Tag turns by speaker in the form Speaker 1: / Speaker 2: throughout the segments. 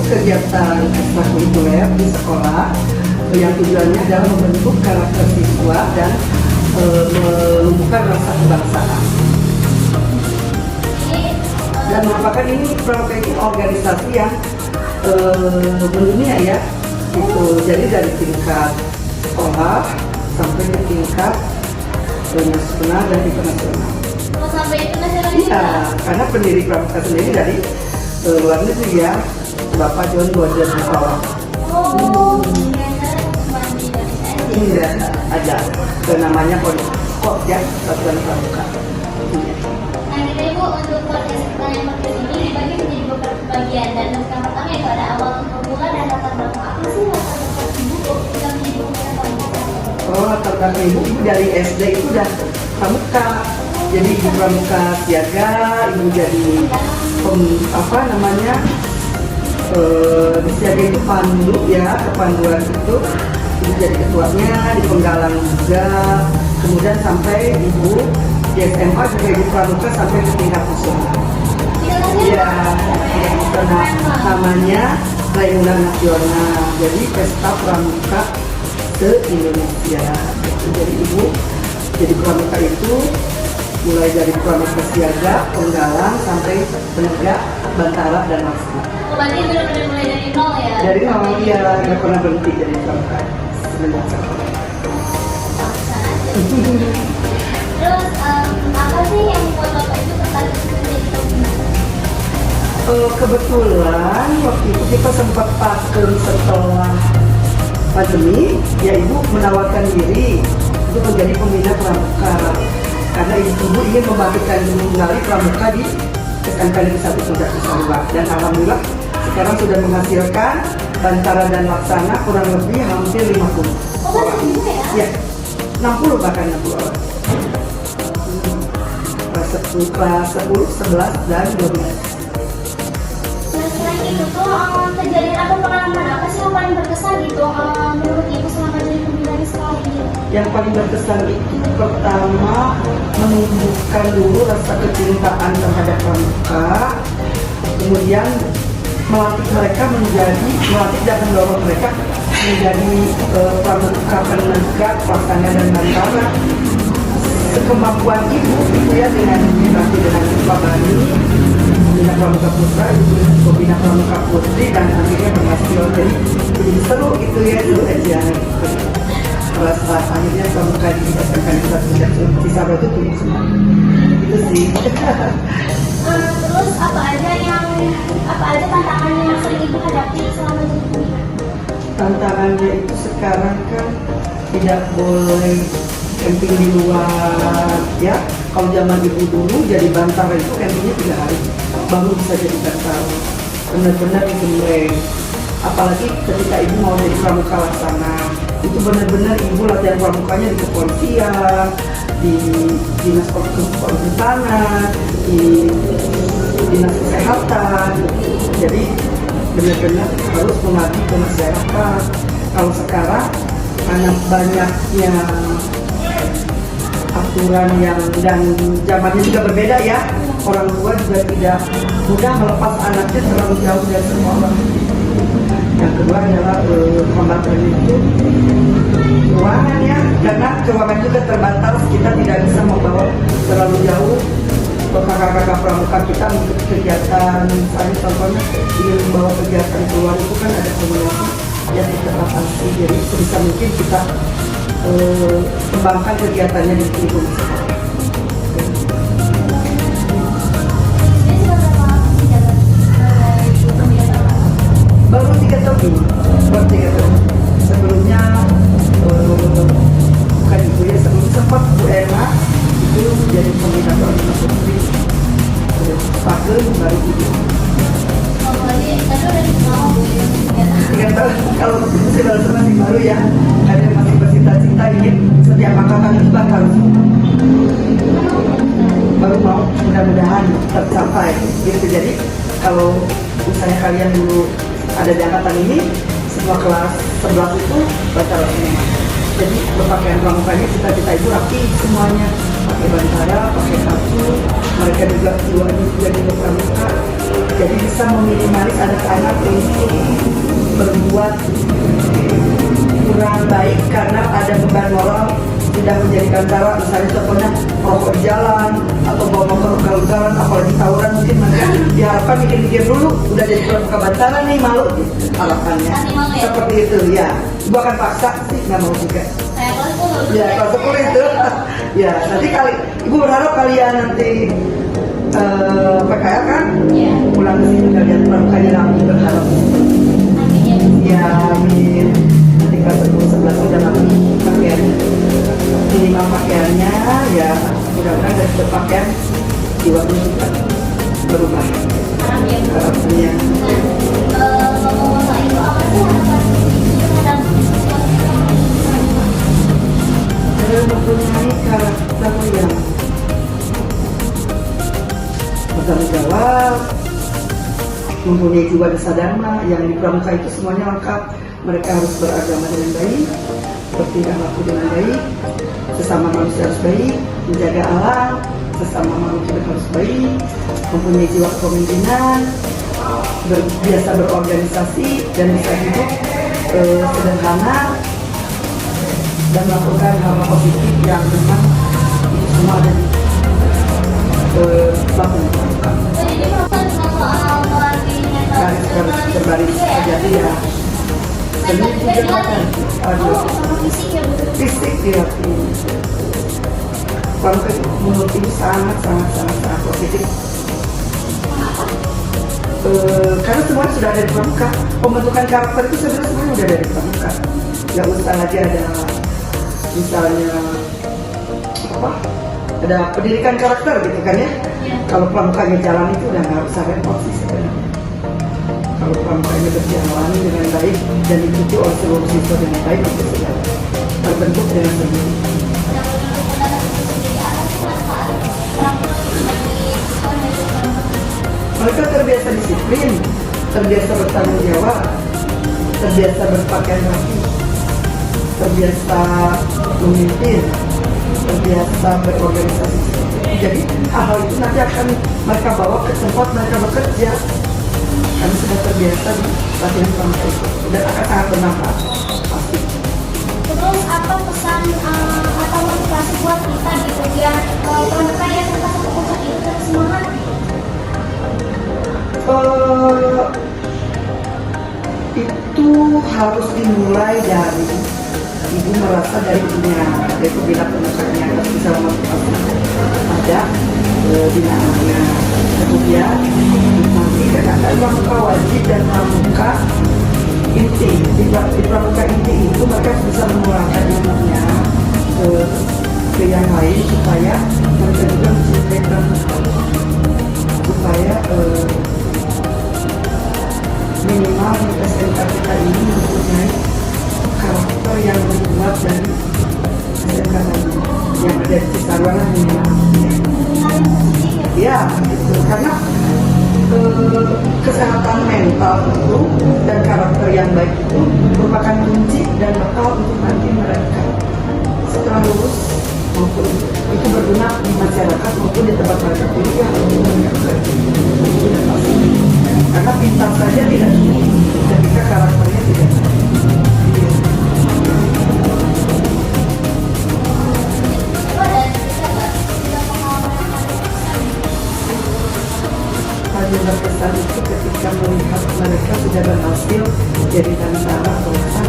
Speaker 1: kegiatan ekstrakurikuler di sekolah yang tujuannya adalah membentuk karakter siswa dan menumbuhkan rasa kebangsaan. Dan merupakan ini Pramuka itu organisasi yang mendunia ya, itu jadi dari tingkat sekolah sampai ke tingkat nasional dan internasional.
Speaker 2: Oh, sampai internasional?
Speaker 1: Iya, karena pendiri Pramuka sendiri dari luar negeri ya, Bapak John Roger Butler.
Speaker 2: Oh, cuma di Indonesia aja.
Speaker 1: Iya, ada namanya kok ya, Satuan Pramuka.
Speaker 2: Nah, kita Ibu untuk podcast ini dibagi menjadi beberapa bagian, dan untuk yang pertama itu ada awal permulaan dan latar belakang. Apa sih latar belakang Ibu kok bisa menjadi pemuda Pramuka?
Speaker 1: Oh, latar belakang ibu dari SD itu udah Pramuka. Jadi ibu Pramuka Siaga, ibu jadi di Siaga itu pandu ya, kepanduan itu ibu jadi ketuanya, di Penggalang juga, kemudian sampai ibu di SMA juga ibu Pramuka sampai ke tingkat nasional. Iya, namanya Raimunan Nasional, jadi Pesta Pramuka se-Indonesia. Jadi ibu jadi Pramuka itu mulai dari Pramuka Siaga, Penggalang sampai Penegak, Bantara dan Laksana.
Speaker 2: Oh, berarti benar-benar mulai dari nol ya?
Speaker 1: Dari nol ya, nggak pernah berhenti jadi Pramuka semenjak sekolah.
Speaker 2: Terus apa sih yang membuat Bapak itu tertarik menjadi pembina?
Speaker 1: Kebetulan waktu itu kita sempat vakum setelah pandemi, ya ibu menawarkan diri untuk menjadi pembina Pramuka karena ibu ingin membangkitkan kembali Pramuka di SMK Negeri 1 Puncak Cisarua, dan alhamdulillah sekarang sudah menghasilkan Bantara dan Laksana kurang lebih hampir 50 orang. Ya, 60 bahkan 60 orang. Kelas 10, 11, dan 12.
Speaker 2: Selain itu tuh kejadian atau pengalaman apa sih yang paling berkesan gitu menurut Ibu selama jadi pembina di sekolah ini?
Speaker 1: Yang paling berkesan itu pertama menumbuhkan dulu rasa kecintaan terhadap Pramuka, kemudian melatih dan mendorong mereka menjadi Pramuka penegak, pelaksana dan bantara sekemampuan ibu itu ya, dengan dibantu dengan Pak Bani, Bina Pramuka Putra, Ibu Bina Pramuka Putri, dan akhirnya berhasil. Jadi seru itu ya, seru aja. Kelas akhirnya Pramuka di SMK Negeri 1 Cisarua itu tumbuh semua. Itu sih.
Speaker 2: Terus apa aja tantangannya yang sering Ibu hadapi selama jadi pembina?
Speaker 1: Tantangannya itu sekarang kan tidak boleh camping di luar ya. Kalau zaman ibu dulu jadi bantara itu campingnya 3 hari baru bisa jadi bantara, benar-benar digembleng. Apalagi ketika ibu mau jadi Pramuka Laksana, itu benar-benar ibu latihan pramukanya di kepolisian, di dinas perhutanan, di dinas kesehatan. Jadi benar-benar harus mengabdi ke masyarakat. Kalau sekarang karena banyaknya aturan dan zamannya juga berbeda ya, orang tua juga tidak mudah melepas anaknya terlalu jauh dari sekolah. Yang kedua adalah hambatan itu ruangan ya, karena ruangan juga terbatas, kita tidak bisa membawa terlalu jauh kakak-kakak pramuka kita untuk kegiatan. Misalnya contohnya ingin membawa kegiatan keluar itu kan ada komunitas yang terbatasi, jadi sebisa mungkin kita kembangkan kegiatannya di lingkungan sekolah. Baru 3 tahun ini, baru 3 tahun. Sebelumnya bukan ibu ya, sebelum sempat Bu Ena itu jadi pembina Pramuka Putri, Pagel baru ibu.
Speaker 2: Oh, berarti tadi udah dikenal Bu ya?
Speaker 1: 3 tahun, kalau masih baru ya, ada yang masih bercita-cita ingin setiap angkatan itu bakal baru mau, mudah-mudahan tercapai gitu. Jadi kalau misalnya kalian dulu ada di angkatan ini, semua kelas 11 itu bantara semua. Jadi berpakaian pramukanya cita-cita ibu rapi semuanya, pakai bantara, pakai kapsul. Mereka juga keluarnya juga di pramuka, jadi bisa bisa meminimalis anak-anak untuk berbuat kurang baik karena ada beban moral tidak menjadikan cara, misalnya contohnya rokok di jalan atau bawa motor ugal-ugalan, apalagi tawuran, mungkin mereka diharapkan mikir-mikir dulu, udah jadi pramuka Bantaran nih, malu gitu, harapannya seperti itu ya. Ibu akan paksa sih, nggak mau juga ya kelas 10 itu ya. Nanti kali ibu berharap kalian nanti PKL kan pulang ke sini kalian pramukanya langsung, berharap ya. Amin. Nanti kelas 10 11 udah langsung pakaian minimal pakaiannya ya, mudah-mudahan dari berpakaian jiwa pun juga berubah harapannya.
Speaker 2: Ngomong-ngomong itu apa sih harapan terhadap
Speaker 1: Mempunyai karakter yang bertanggung jawab, mempunyai jiwa dasa dharma. Yang di pramuka itu semuanya lengkap. Mereka harus beragama dengan baik, bertingkah laku dengan baik, sesama manusia harus baik, menjaga alam, sesama manusia harus baik, mempunyai jiwa kepemimpinan, biasa berorganisasi dan bisa hidup sederhana dan melakukan hal-hal positif yang memang itu semua ada di platform pramuka.
Speaker 2: jadi bukan soal melatih mental
Speaker 1: Terbaris saja ya. Seni juga kan ada
Speaker 2: sama fisik ya betul.
Speaker 1: fisik dilatih. Pramuka itu menurut ibu sangat positif. Karena semuanya sudah ada di pramuka. Pembentukan karakter itu sebenarnya semuanya sudah ada di pramuka. Gak usah lagi ada misalnya apa? Ada pendidikan karakter gitu kan ya. Kalau pramukanya jalan itu udah nggak usah repot sih sebenarnya. Kalau pramukanya berjalan dengan baik dan diikuti oleh seluruh siswa dengan baik, itu sudah terbentuk dengan sendiri. Mereka terbiasa disiplin, terbiasa bertanggung jawab, terbiasa berpakaian rapi, terbiasa memimpin, terbiasa berorganisasi. Jadi hal-hal itu nanti akan mereka bawa ke tempat mereka bekerja. Kami sudah terbiasa di latihan pramuka itu dan akan sangat bermanfaat pasti.
Speaker 2: Terus apa pesan atau motivasi buat kita gitu biar pramuka yang kita lakukan itu terus semangat?
Speaker 1: Itu harus dimulai dari ibu merasa dari ibunya, yaitu bila pramukanya harus bisa memotivasi ada binaannya. Kemudian nanti kadang-kadang pramuka wajib dan pramuka inti. Di pramuka inti itu mereka bisa mengeluarkan ilmunya ke yang lain supaya mereka juga mencintai pramuka, supaya minimal di SMK kita ini mempunyai karakter yang berbuat dari SMK tadi yang ada di Cisarua minimal. Ya, gitu. Karena kesehatan mental itu dan karakter yang baik itu merupakan kunci dan bekal untuk nanti mereka setelah lulus maupun itu berguna di masyarakat maupun di tempat mereka kuliah maupun mereka bekerja. Itu sudah pasti. Karena pintar saja tidak cukup ketika karakternya tidak baik. Paling berkesan itu ketika melihat mereka sudah berhasil jadi tentara atau pesan.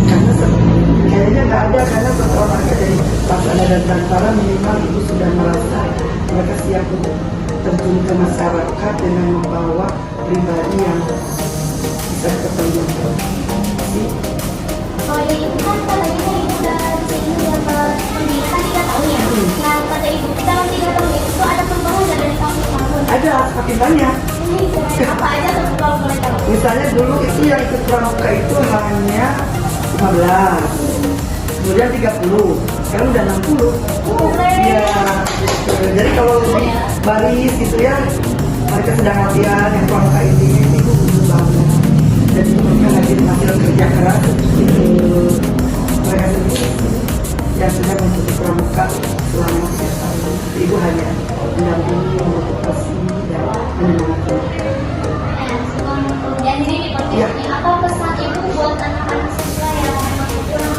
Speaker 1: Karena kayaknya nggak ada, karena setelah mereka jadi laksana dan tentara minimal ibu sudah merasa mereka siap untuk terjun ke masyarakat dengan membawa pribadi yang bisa kepentingan.
Speaker 2: Oh ya ibu kan kalau ibu udah di sini dapat pendidikan 3 tahun ya. Nah kata ibu dalam 3 tahun itu ada perubahan nggak dari tahun ke tahun?
Speaker 1: Ada, semakin banyak.
Speaker 2: Apa aja tuh kalau boleh tahu?
Speaker 1: Misalnya dulu itu yang ikut pramuka itu hanya 15, kemudian 30, sekarang udah 60. Iya, gitu. Jadi kalau di baris gitu ya, mereka sedang latihan yang pramuka intinya itu butuh banget. Jadi mereka lagi hasil kerja keras itu mereka sendiri yang sudah mengikuti pramuka selama 3 tahun. Ibu hanya mendampingi, memotivasi, dan menyemangati.
Speaker 2: Kemudian ini di podcast ini, apa pesan ibu buat anak-anak siswa yang masih kurang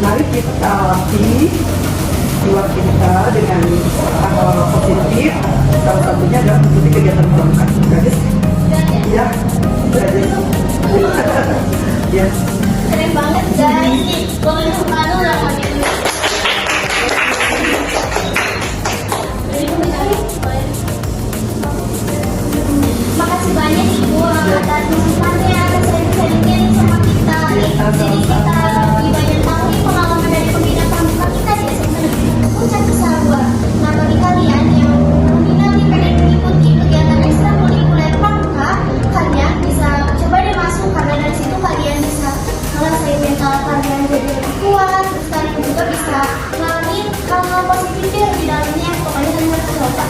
Speaker 1: Mari kita latih jiwa kita dengan hal positif. Salah satunya adalah mengikuti kegiatan pramuka. Gadis? Ya, gadis. Ya.
Speaker 2: keren banget guys. Boleh malu lah gitu. Makasih banyak ibu atas masukannya, atas sharing-sharingnya nih sama kita. Jadi kita lebih banyak tahu nih pengalaman dari pembina pramuka kita di SMA Puncak Cisarua. Nah bagi kalian yang pembina nih pengen mengikuti kegiatan ekstrakurikuler pramuka, kalian bisa coba deh masuk karena dari situ kalian bisa ngerasain mental kalian jadi lebih kuat, terus kalian juga bisa ngalamin hal-hal positifnya di dalamnya. Pokoknya kalian harus coba.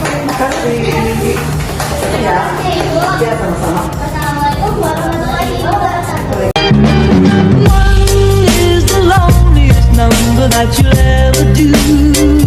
Speaker 1: Terima kasih. Ya, ya sama-sama.
Speaker 2: Assalamualaikum warahmatullahi wabarakatuh.
Speaker 3: One is the loneliest number that you'll ever do.